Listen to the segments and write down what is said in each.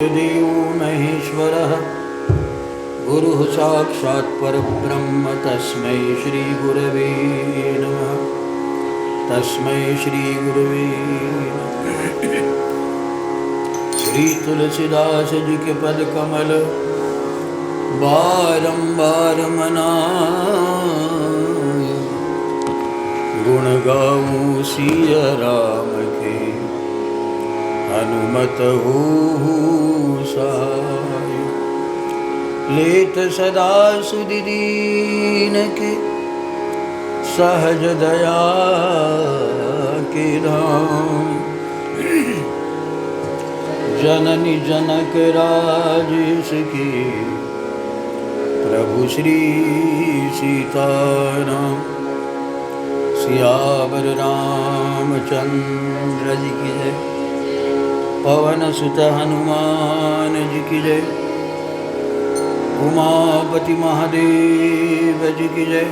देवो महेश्वरः गुरुः साक्षात् परब्रह्म तस्मै श्री गुरवे नमः। तस्मै श्री गुरवे नमः। श्री तुलसीदास जी के पद कमल बारंबार मनाय, गुण गाऊं सिया राम के हनुमत हो साय। लेत सदा सुदीन के सहज दया के धाम, जननी जनक राजेश के प्रभु श्री सीताराम। सियावर रामचंद्र जी की जय, पवन सुत हनुमान जी की जय, उमापति महादेव जी की जय।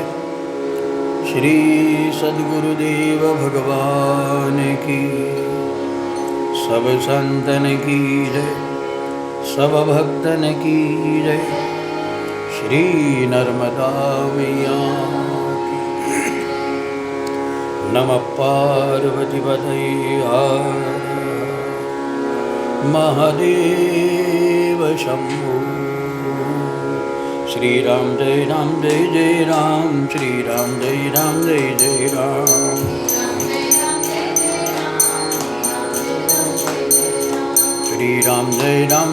श्री सद्गुरुदेव भगवान की, सब संतन की जय, सब भक्तन की जय। श्री नर्मदा मैया की। नमः पार्वती पतये हर महादेव शंभो। श्री राम जय राम, श्री राम जय राम। श्री राम जय राम,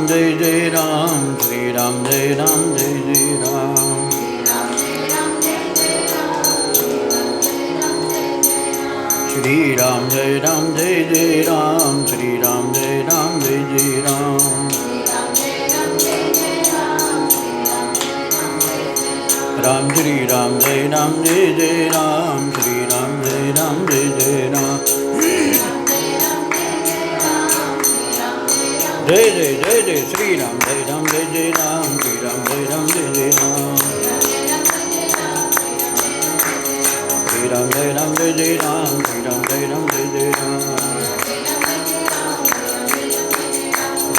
श्री राम जय राम। श्री राम जय राम, श्री राम जय राम। राम श्री राम जय राम, श्री राम जय राम। जय जय जय जय श्री राम जय राम, श्री राम जय राम। श्री राम जय राम, श्री राम जय राम।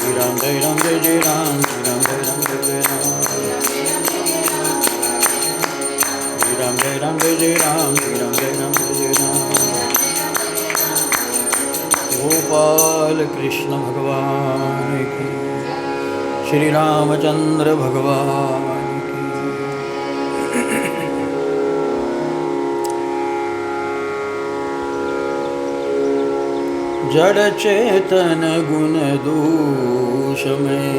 श्री राम जय राम, श्री राम जय राम। श्री राम जय राम, श्री राम जय राम। गोपाल कृष्ण भगवान की, श्री रामचंद्र भगवान की। जड़ चेतन गुण दोष में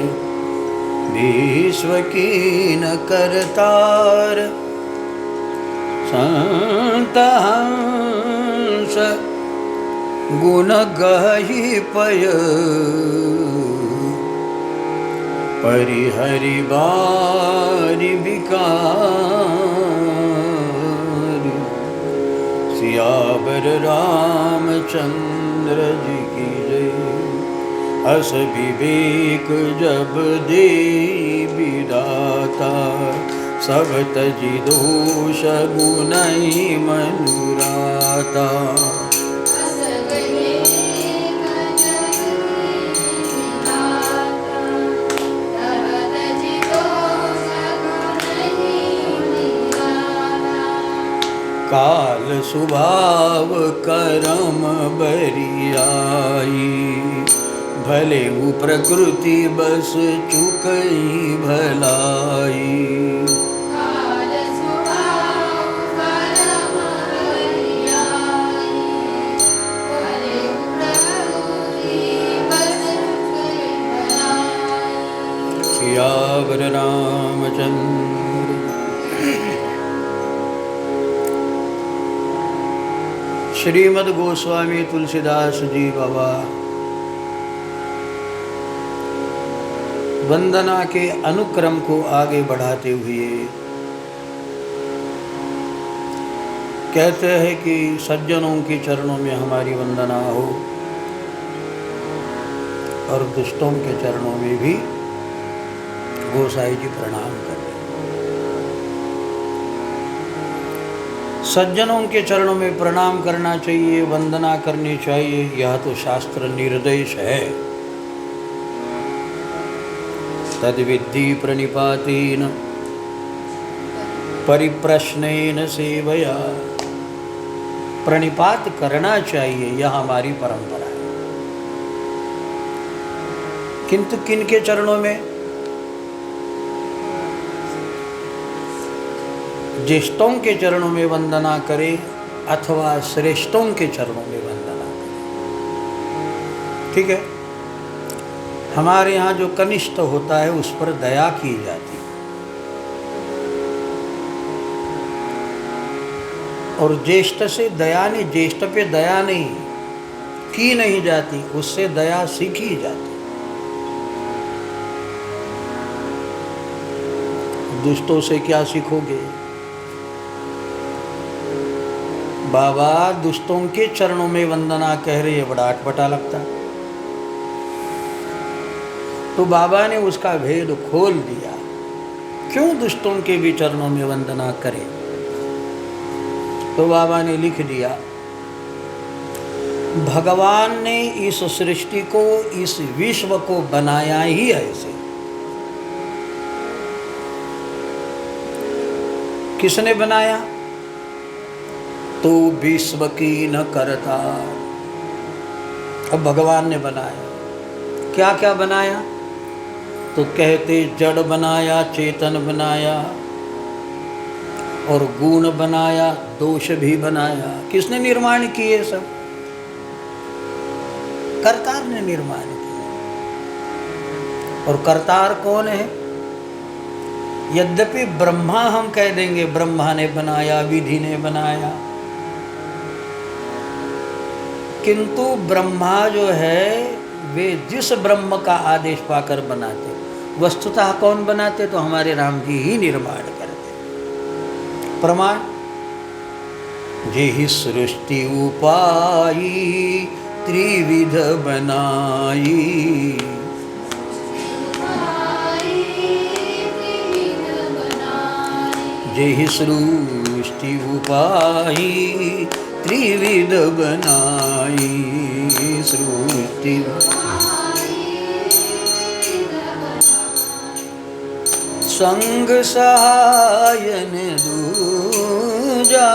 विश्व की न करतार, संत हंस गुण गहि पय, परिहरि बारि बिकार। सियावर रामचंद्र जी की जय, अस विवेक जब दे विदाता। सब तजि दोष गुणहि मनुराता। काल स्वभाव करम बरियाई, भले वो प्रकृति बस चुकई भलाई। काल स्वभाव करम बरियाई, भले वो प्रकृति बस चुकई भलाई। सियावर रामचंद्र। श्रीमद् गोस्वामी तुलसीदास जी बाबा वंदना के अनुक्रम को आगे बढ़ाते हुए कहते हैं कि सज्जनों के चरणों में हमारी वंदना हो और दुष्टों के चरणों में भी गोसाई जी प्रणाम करें। सज्जनों के चरणों में प्रणाम करना चाहिए, वंदना करनी चाहिए, यह तो शास्त्र निर्देश है। तद्विद्धि प्रणिपातेन परिप्रश्नेन सेवया। प्रणिपात करना चाहिए, यह हमारी परंपरा है। किंतु किनके चरणों में? ज्येष्ठों के चरणों में वंदना करे अथवा श्रेष्ठों के चरणों में वंदना करे। ठीक है। हमारे यहाँ जो कनिष्ठ होता है उस पर दया की जाती है, और ज्येष्ठ से दया नहीं, ज्येष्ठ पे दया नहीं की नहीं जाती, उससे दया सीखी जाती। दुष्टों से क्या सीखोगे? बाबा दुष्टों के चरणों में वंदना कह रहे, बड़ा अटपटा लगता। तो बाबा ने उसका भेद खोल दिया, क्यों दुष्टों के भी चरणों में वंदना करें। तो बाबा ने लिख दिया, भगवान ने इस सृष्टि को, इस विश्व को बनाया ही ऐसे। किसने बनाया? तो विश्व की न करता। अब भगवान ने बनाया, क्या क्या बनाया? तो कहते जड़ बनाया, चेतन बनाया, और गुण बनाया, दोष भी बनाया। किसने निर्माण किए? सब कर्तार ने निर्माण किया। और कर्तार कौन है? यद्यपि ब्रह्मा हम कह देंगे, ब्रह्मा ने बनाया, विधि ने बनाया, किंतु ब्रह्मा जो है वे जिस ब्रह्म का आदेश पाकर बनाते, वस्तुतः कौन बनाते? तो हमारे राम जी ही निर्माण करते। प्रमाण, जेहि सृष्टि उपाई त्रिविध बनाई, जेहि सृष्टि उपाई त्रिविध बनाई, सृष्टि संग सहायन दूजा,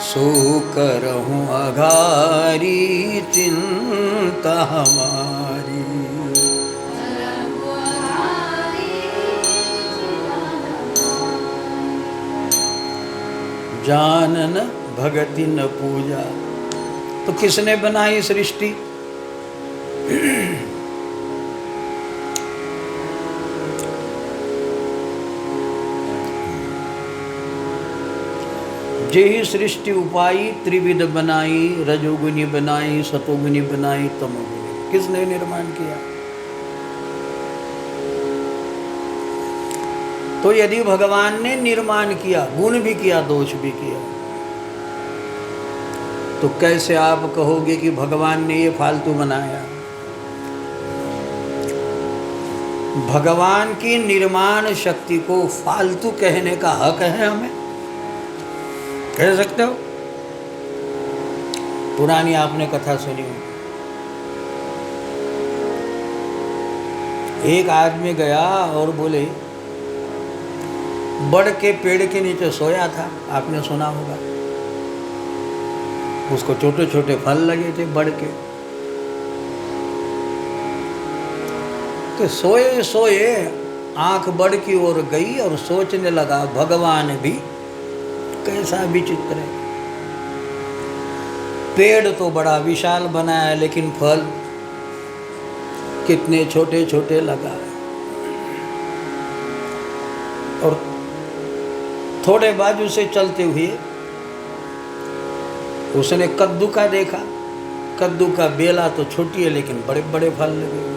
सो करहूँ अघारी चिंता हमारी। जानन भगति न पूजा। तो किसने बनाई सृष्टि? जेहि सृष्टि उपाई त्रिविध बनाई, रजोगुनी बनाई, सतोगुनी बनाई, तमोगुनी। किसने निर्माण किया? तो यदि भगवान ने निर्माण किया, गुण भी किया, दोष भी किया, तो कैसे आप कहोगे कि भगवान ने ये फालतू बनाया? भगवान की निर्माण शक्ति को फालतू कहने का हक है हमें? कह सकते हो? पुरानी आपने कथा सुनी होगी। एक आदमी गया और बोले, बड़ के पेड़ के नीचे सोया था, आपने सुना होगा। उसको छोटे छोटे फल लगे थे बड़ के। तो सोए सोए आंख बड़ की ओर गई और सोचने लगा, भगवान भी कैसा विचित्र है। पेड़ तो बड़ा विशाल बनाया, लेकिन फल कितने छोटे छोटे लगा है। और थोड़े बाजू से चलते हुए उसने कद्दू का देखा। कद्दू का बेला तो छोटी है, लेकिन बड़े बड़े फल लगे।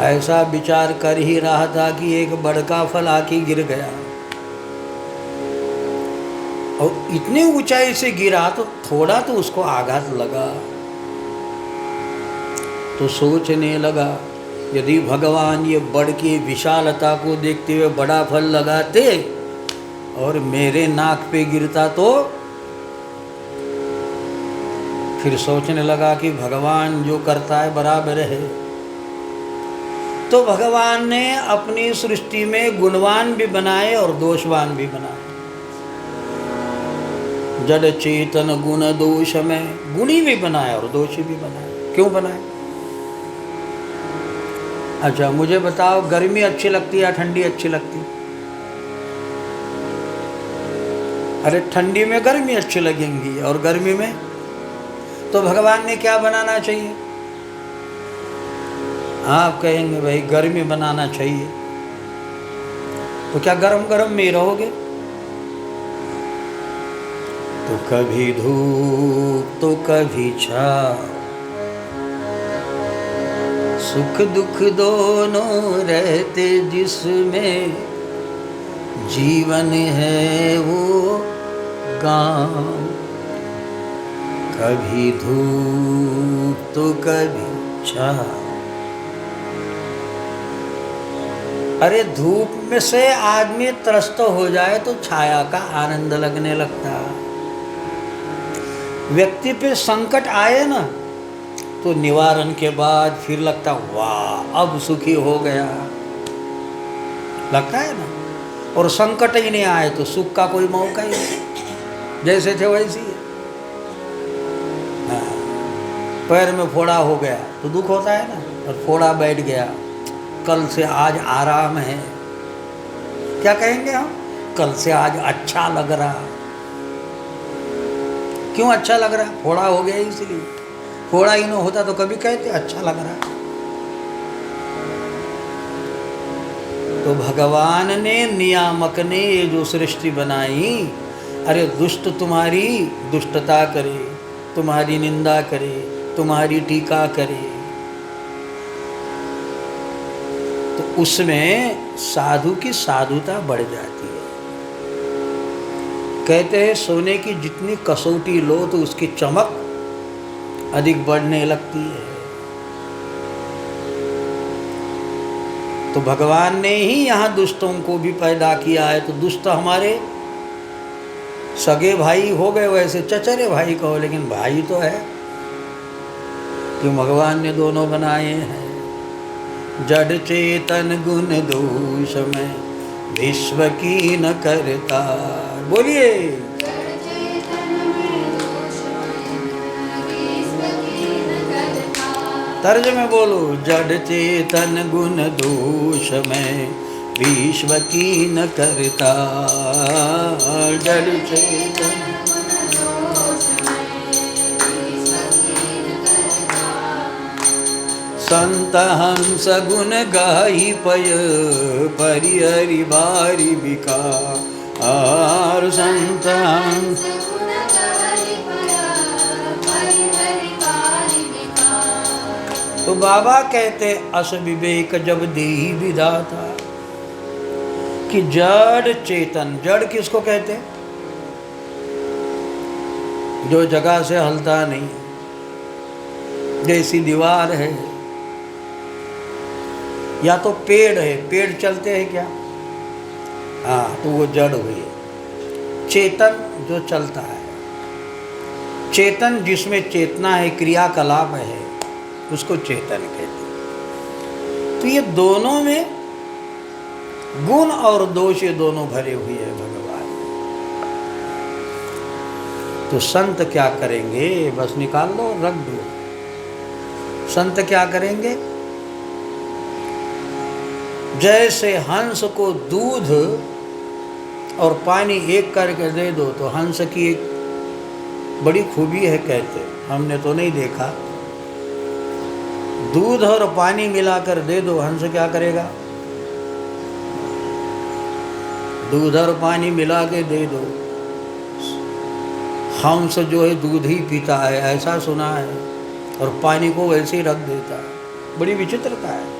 ऐसा विचार कर ही रहा था कि एक बड़का फल आके गिर गया, और इतनी ऊंचाई से गिरा तो थोड़ा तो उसको आघात लगा। तो सोचने लगा, यदि भगवान ये बड़ की विशालता को देखते हुए बड़ा फल लगाते और मेरे नाक पे गिरता तो फिर सोचने लगा कि भगवान जो करता है बराबर है। तो भगवान ने अपनी सृष्टि में गुणवान भी बनाए और दोषवान भी बनाए। जड़ चेतन गुण दोष में गुणी भी बनाए और दोषी भी बनाए। क्यों बनाए? अच्छा मुझे बताओ, गर्मी अच्छी लगती है या ठंडी अच्छी लगती? अरे ठंडी में गर्मी अच्छी लगेंगी और गर्मी में, तो भगवान ने क्या बनाना चाहिए? आप कहेंगे भाई गर्मी बनाना चाहिए, तो क्या गरम गरम में रहोगे? तो कभी धूप तो कभी छाँव, सुख दुख दोनों रहते जिसमें जीवन है वो गाँव। कभी धूप तो कभी छाँव। अरे धूप में से आदमी त्रस्त हो जाए तो छाया का आनंद लगने लगता। व्यक्ति पे संकट आए ना तो निवारण के बाद फिर लगता वाह अब सुखी हो गया, लगता है ना। और संकट ही नहीं आए तो सुख का कोई मौका ही नहीं, जैसे थे वैसे ही। पैर में फोड़ा हो गया तो दुख होता है ना, और फोड़ा बैठ गया, कल से आज आराम है, क्या कहेंगे हम? कल से आज अच्छा लग रहा। क्यों अच्छा लग रहा? फोड़ा हो गया इसलिए। फोड़ा ही ना होता तो कभी कहते अच्छा लग रहा। तो भगवान ने, नियामक ने ये जो सृष्टि बनाई, अरे दुष्ट तुम्हारी दुष्टता करे, तुम्हारी निंदा करे, तुम्हारी टीका करे, तो उसमें साधु की साधुता बढ़ जाती है। कहते हैं सोने की जितनी कसौटी लो तो उसकी चमक अधिक बढ़ने लगती है। तो भगवान ने ही यहाँ दुष्टों को भी पैदा किया है। तो दुष्ट हमारे सगे भाई हो गए, वैसे चचरे भाई कहो, लेकिन भाई तो है, क्यों भगवान ने दोनों बनाए हैं। जड़ चेतन गुण दोष में विश्व की न करता। बोलिए तर्ज में बोलो, जड़ चेतन गुण दोष में विश्व की न करता। जड़ चेतन संत हंस गुण गाई पय परिहरि बारी बिका। और संत हंस तो बाबा कहते अस विवेक जब देही विधाता, कि जड़ चेतन, जड़ किसको कहते? जो जगह से हलता नहीं, जैसी दीवार है या तो पेड़ है, पेड़ चलते हैं क्या? हाँ, तो वो जड़ हुई। चेतन जो चलता है, चेतन जिसमें चेतना है, क्रियाकलाप है, उसको चेतन कहते हैं। तो ये दोनों में गुण और दोष ये दोनों भरे हुए हैं भगवान। तो संत क्या करेंगे? बस निकाल लो, रख दो। संत क्या करेंगे? जैसे हंस को दूध और पानी एक करके दे दो, तो हंस की एक बड़ी खूबी है, कहते हमने तो नहीं देखा। दूध और पानी मिलाकर दे दो, हंस क्या करेगा? दूध और पानी मिला के दे दो, हंस जो है दूध ही पीता है, ऐसा सुना है, और पानी को वैसे ही रख देता है। बड़ी विचित्रता है।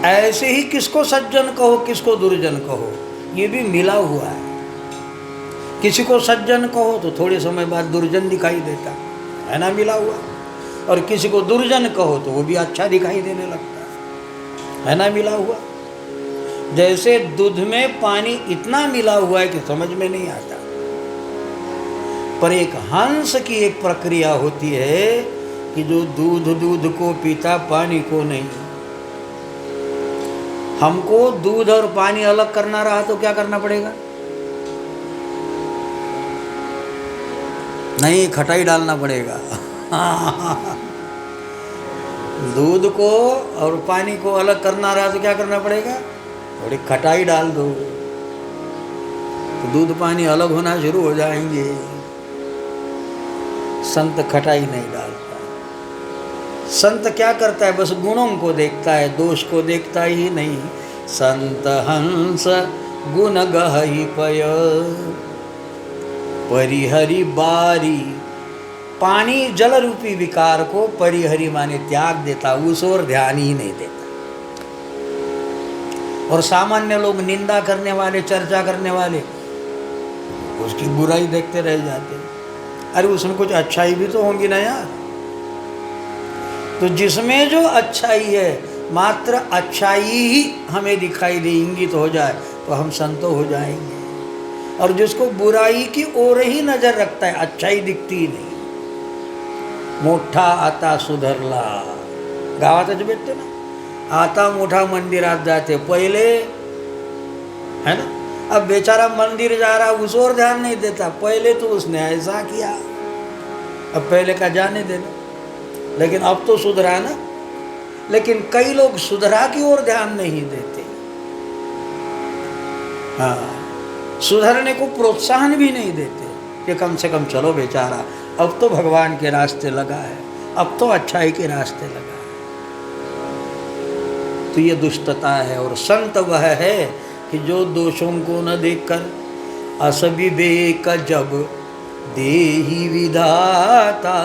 ऐसे ही किसको सज्जन कहो, किसको दुर्जन कहो, ये भी मिला हुआ है। किसी को सज्जन कहो तो थोड़े समय बाद दुर्जन दिखाई देता है ना, मिला हुआ। और किसी को दुर्जन कहो तो वो भी अच्छा दिखाई देने लगता है ना, मिला हुआ। जैसे दूध में पानी इतना मिला हुआ है कि समझ में नहीं आता, पर एक हंस की एक प्रक्रिया होती है कि जो दूध को पीता, पानी को नहीं। हमको दूध और पानी अलग करना रहा तो क्या करना पड़ेगा? नहीं, खटाई डालना पड़ेगा। दूध को और पानी को अलग करना रहा तो क्या करना पड़ेगा? थोड़ी खटाई डाल दो तो दूध पानी अलग होना शुरू हो जाएंगे। संत खटाई नहीं डालता। संत क्या करता है? बस गुणों को देखता है, दोष को देखता ही नहीं। संत हंस गुण गहई पय, परिहरि बारी। पानी जल रूपी विकार को परिहरि माने त्याग देता, उस ओर ध्यान ही नहीं देता। और सामान्य लोग, निंदा करने वाले, चर्चा करने वाले, उसकी बुराई देखते रह जाते। अरे उसमें कुछ अच्छाई भी तो होंगी ना यार। तो जिसमें जो अच्छाई है, मात्र अच्छाई ही हमें दिखाई दे, इंगित हो जाए तो हम संत हो जाएंगे। और जिसको बुराई की ओर ही नजर रखता है, अच्छाई दिखती ही नहीं। मोठा आता सुधरला, गावातच भेटते ना, आता मोठा मंदिरात जाते पहले, है ना। अब बेचारा मंदिर जा रहा, उस ओर ध्यान नहीं देता। पहले तो उसने ऐसा किया, अब पहले का जाने देना। लेकिन अब तो सुधरा ना। लेकिन कई लोग सुधरा की ओर ध्यान नहीं देते। हाँ, सुधरने को प्रोत्साहन भी नहीं देते कि कम से कम चलो बेचारा, अब तो भगवान के रास्ते लगा है, अब तो अच्छाई के रास्ते लगा है। तो ये दुष्टता है। और संत वह है कि जो दोषों को न देखकर असविवेक जब देहि विधाता।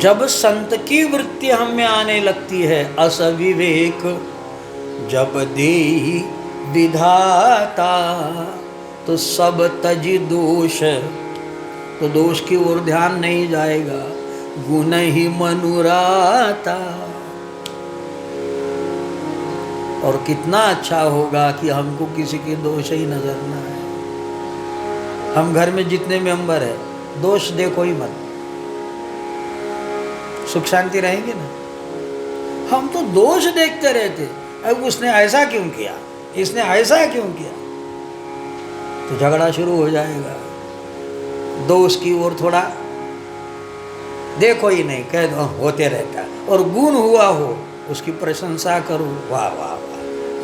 जब संत की वृत्ति हम में आने लगती है, असविवेक जब देहि विधाता, तो सब तजी दोष, तो दोष की ओर ध्यान नहीं जाएगा। गुण ही मनुराता। और कितना अच्छा होगा कि हमको किसी के दोष ही नजर ना आए। हम घर में जितने मेंबर है, दोष देखो ही मत, सुख शांति रहेंगे ना। हम तो दोष देखते रहते, अब उसने ऐसा क्यों किया, इसने ऐसा क्यों किया, तो झगड़ा शुरू हो जाएगा। दोष की ओर थोड़ा देखो ही नहीं, कह दो होते रहता। और गुण हुआ हो, उसकी प्रशंसा करो, वाह वाह वाह,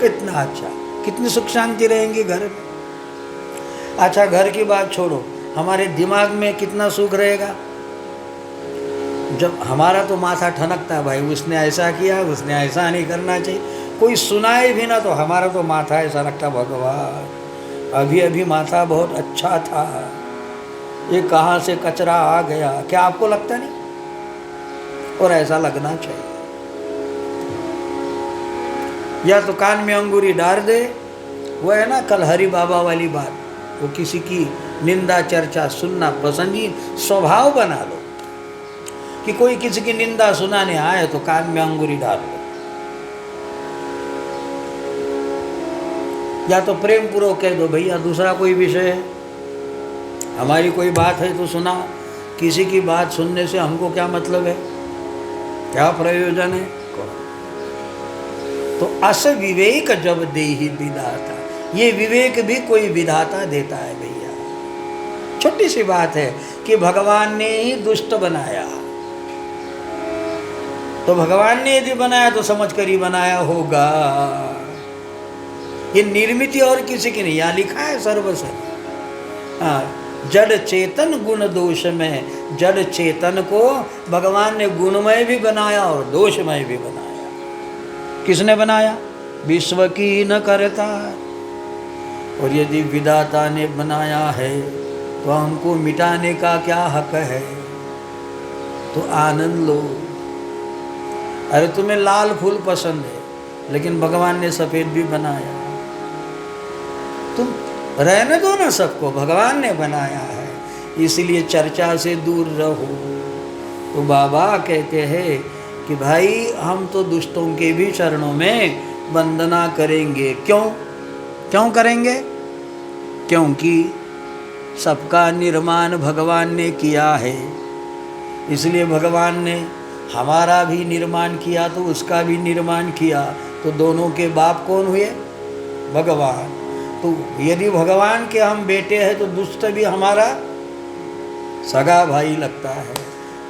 कितना अच्छा, कितनी सुख शांति रहेंगी घर में। अच्छा, घर की बात छोड़ो, हमारे दिमाग में कितना सुख रहेगा। जब हमारा तो माथा ठनकता है, भाई उसने ऐसा किया, उसने ऐसा नहीं करना चाहिए। कोई सुनाए भी ना तो हमारा तो माथा ऐसा लगता, भगवान अभी अभी माथा बहुत अच्छा था, ये कहाँ से कचरा आ गया। क्या आपको लगता नहीं? और ऐसा लगना चाहिए। या तो कान में अंगूरी डाल दे, वो है ना कल हरि बाबा वाली बात, वो किसी की निंदा चर्चा सुनना पसंद ही स्वभाव बना लो कि कोई किसी की निंदा सुनाने आए तो कान में अंगूरी डाल दो। या तो प्रेम पूर्वक कह दो, भैया दूसरा कोई विषय है, हमारी कोई बात है तो सुना। किसी की बात सुनने से हमको क्या मतलब है, क्या प्रयोजन है। तो अस विवेक जब देहि विधाता, ये विवेक भी कोई विधाता देता है भैया। छोटी सी बात है कि भगवान ने ही दुष्ट बनाया, तो भगवान ने यदि बनाया तो समझ कर ही बनाया होगा। ये निर्मित और किसी की नहीं, यहाँ लिखा है सर्वसर। हाँ, जड़ चेतन गुण दोष में, जड़ चेतन को भगवान ने गुणमय भी बनाया और दोषमय भी बनाया। किसने बनाया? विश्व की न करता। और यदि विधाता ने बनाया है तो हमको मिटाने का क्या हक है। तो आनंद लो। अरे तुम्हें लाल फूल पसंद है, लेकिन भगवान ने सफ़ेद भी बनाया, तुम रहने दो ना सबको, भगवान ने बनाया है, इसलिए चर्चा से दूर रहो। तो बाबा कहते हैं कि भाई हम तो दुष्टों के भी चरणों में वंदना करेंगे। क्यों? क्यों करेंगे? क्योंकि सबका निर्माण भगवान ने किया है, इसलिए भगवान ने हमारा भी निर्माण किया तो उसका भी निर्माण किया, तो दोनों के बाप कौन हुए? भगवान। तो यदि भगवान के हम बेटे हैं तो दुष्ट भी हमारा सगा भाई लगता है,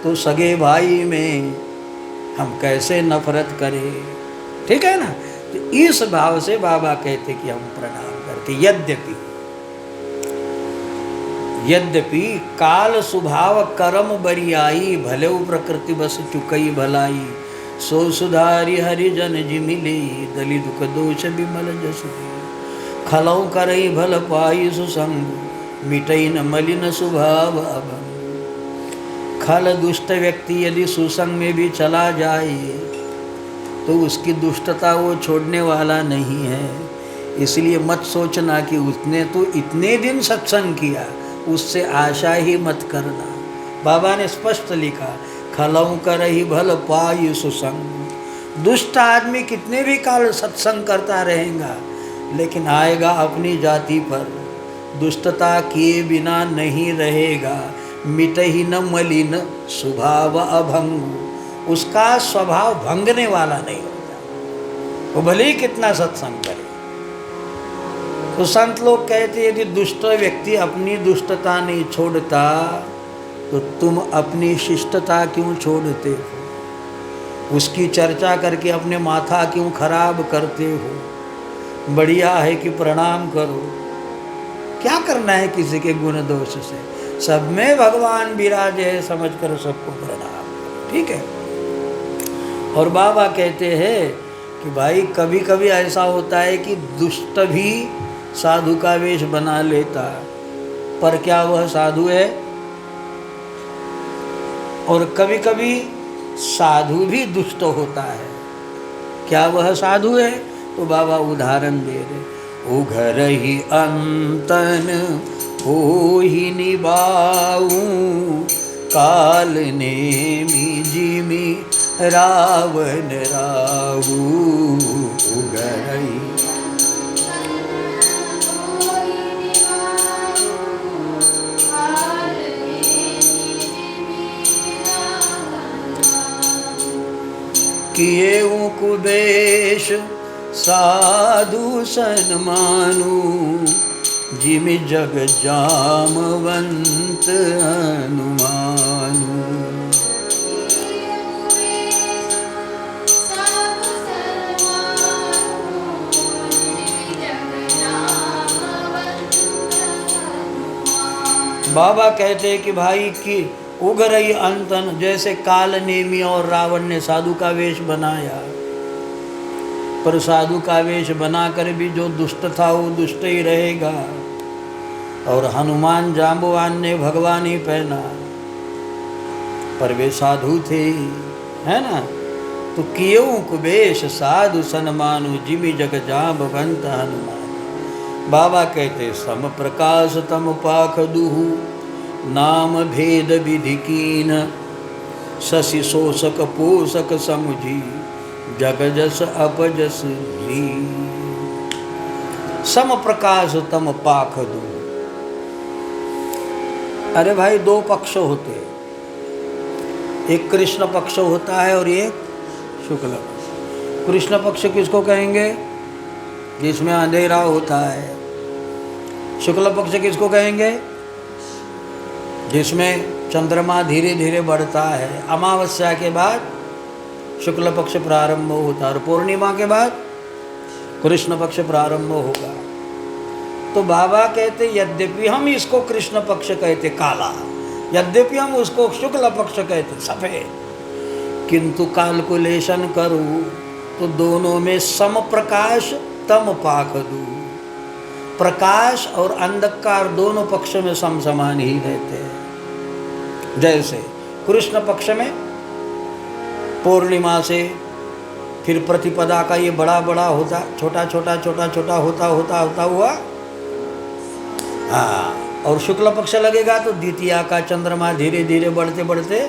तो सगे भाई में हम कैसे नफरत करें? ठीक है ना। तो इस भाव से बाबा कहते कि हम प्रणाम करते। यद्यपि काल स्वभाव कर्म बरियाई, भले प्रकृति बस चुकई भलाई, सो सुधारी हरिजन जिमिले, दलि दुख दोष विमल जस खलौ करई भल पाई सुसंग, मिटई न मलिन स्वभाव अभंग। खल दुष्ट व्यक्ति यदि सुसंग में भी चला जाए तो उसकी दुष्टता वो छोड़ने वाला नहीं है। इसलिए मत सोचना कि उसने तो इतने दिन सत्संग किया, उससे आशा ही मत करना। बाबा ने स्पष्ट लिखा, खलऊ करहि भल पायु सुसंग। दुष्ट आदमी कितने भी काल सत्संग करता रहेगा, लेकिन आएगा अपनी जाति पर, दुष्टता किए बिना नहीं रहेगा। मिटहि न मलिन स्वभाव अभंग, उसका स्वभाव भंगने वाला नहीं होता, वो भले ही कितना सत्संग करे। तो संत लोग कहते यदि दुष्ट व्यक्ति अपनी दुष्टता नहीं छोड़ता तो तुम अपनी शिष्टता क्यों छोड़ते हो? उसकी चर्चा करके अपने माथा क्यों खराब करते हो? बढ़िया है कि प्रणाम करो। क्या करना है किसी के गुण दोष से? सब में भगवान विराजे है समझकर सबको प्रणाम करो। ठीक है। और बाबा कहते हैं कि भाई कभी कभी ऐसा होता है कि दुष्ट भी साधु का वेश बना लेता, पर क्या वह साधु है? और कभी कभी साधु भी दुष्ट होता है, क्या वह साधु है? तो बाबा उदाहरण दे रहे, उघर ही अंतन हो ही निभाऊं, काल नेमि जिमि रावण राहु। उघर ही किए कुबेश साधु सन्मानु, जिमि जग जामवंत हनुमानु। बाबा कहते कि भाई कि उग्रही अंतन, जैसे काल नेमी और रावण ने साधु का वेश बनाया, पर साधु का वेश बनाकर भी जो दुष्ट था वो दुष्ट ही रहेगा। और हनुमान जाम्बवान ने भगवान ही पहना, पर वे साधु थे, है ना। तो कियो कुबेश साधु सन्मानु, जिमि जग जाम्बवंत हनुमान। बाबा कहते सम प्रकाश तम पाख दुहु, नाम भेद विधि कीन, शशि शोषक पोषक समुझी, जग जस अपजस ली। सम प्रकाश तम पाख दो। अरे भाई दो पक्ष होते, एक कृष्ण पक्ष होता है और एक शुक्ल पक्ष। कृष्ण पक्ष किसको कहेंगे? जिसमें अंधेरा होता है। शुक्ल पक्ष किसको कहेंगे? जिसमें चंद्रमा धीरे धीरे बढ़ता है। अमावस्या के बाद शुक्ल पक्ष प्रारंभ होता है और पूर्णिमा के बाद कृष्ण पक्ष प्रारंभ होगा। तो बाबा कहते यद्यपि हम इसको कृष्ण पक्ष कहते काला, यद्यपि हम उसको शुक्ल पक्ष कहते सफेद, किंतु कैलकुलेशन करूँ तो दोनों में सम प्रकाश तम पाख दू। प्रकाश और अंधकार दोनों पक्ष में समान ही रहते हैं। जैसे कृष्ण पक्ष में पूर्णिमा से फिर प्रतिपदा का ये बड़ा बड़ा होता छोटा छोटा होता हुआ, हाँ, और शुक्ल पक्ष लगेगा तो द्वितीया का चंद्रमा धीरे धीरे बढ़ते बढ़ते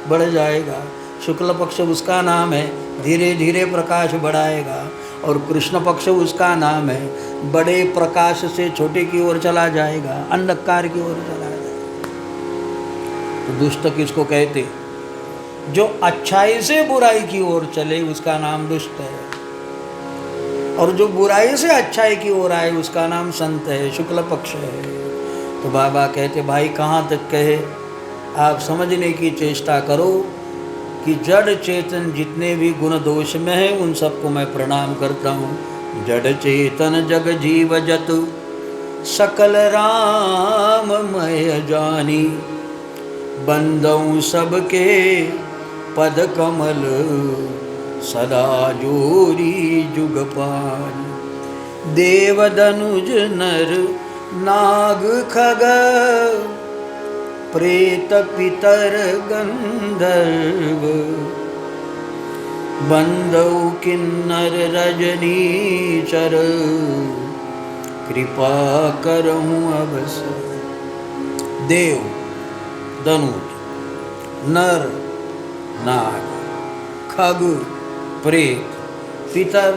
बढ़ जाएगा। शुक्ल पक्ष उसका नाम है, धीरे धीरे प्रकाश बढ़ाएगा। और कृष्ण पक्ष उसका नाम है। बड़े प्रकाश से छोटे की ओर चला जाएगा, अंधकार की ओर चला जाएगा। तो दुष्ट किसको कहते? जो अच्छाई से बुराई की ओर चले उसका नाम दुष्ट है, और जो बुराई से अच्छाई की ओर आए उसका नाम संत है, शुक्ल पक्ष है। तो बाबा कहते भाई कहाँ तक कहे, आप समझने की चेष्टा करो कि जड़ चेतन जितने भी गुण दोष में है उन सबको मैं प्रणाम करता हूँ। जड़ चेतन जग जीव जतु सकल राम मय जानी, बंदऊ सबके पद कमल सदा जोरी जुग पानी। देव दनुज नर नाग खग प्रेत पितर गंधर्व, बंदौ किन्नर रजनीचर, कृपा करहूँ अवसर। देव दनुज नर नाग खग प्रेत पितर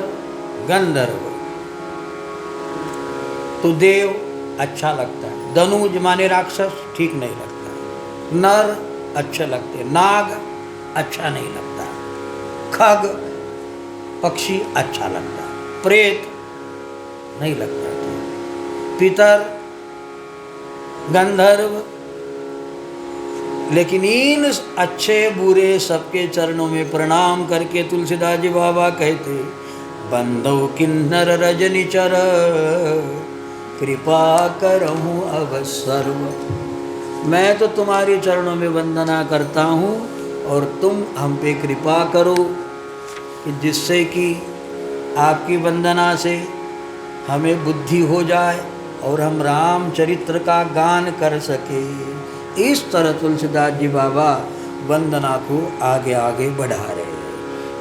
गंधर्व। तो देव अच्छा लगता है, दनुज माने राक्षस ठीक नहीं लगता, नर अच्छे लगते, नाग अच्छा नहीं लगता, खग पक्षी अच्छा लगता, प्रेत नहीं लगता, पितर गंधर्व। लेकिन इन अच्छे बुरे सबके चरणों में प्रणाम करके तुलसीदास जी बाबा कहते, बंदो किन्नर रजनीचर, कृपा करहूँ अब सर्व। मैं तो तुम्हारे चरणों में वंदना करता हूँ और तुम हम पे कृपा करो कि जिससे कि आपकी वंदना से हमें बुद्धि हो जाए और हम रामचरित्र का गान कर सके। इस तरह तुलसीदास जी बाबा वंदना को आगे आगे बढ़ा रहे।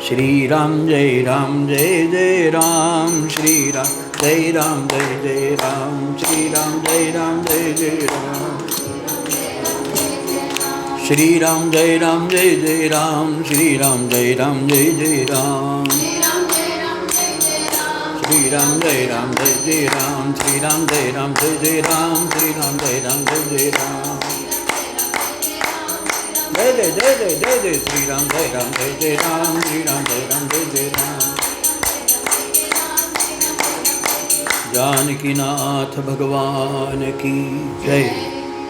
श्री राम जय राम जय जय राम, श्री राम जय राम जय जय राम, श्री राम जय राम जय जय राम, श्री राम जय राम जय जय राम, श्री राम जय राम जय जय राम, श्री राम जय राम जय जय राम, श्री राम जय राम जय जय राम, श्री राम जय राम जय जय राम, श्री राम जय राम जय जय राम, जय जय जय जय जय जय श्री राम जय राम जय जय राम, श्री राम जय राम जय जय राम। जानकी नाथ भगवान की जय,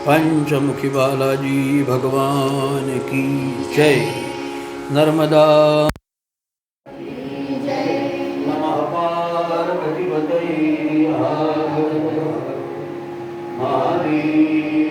पंचमुखी बालाजी भगवान की जय। नर्मदा नमः पार्वती पतये हर हर महादेव।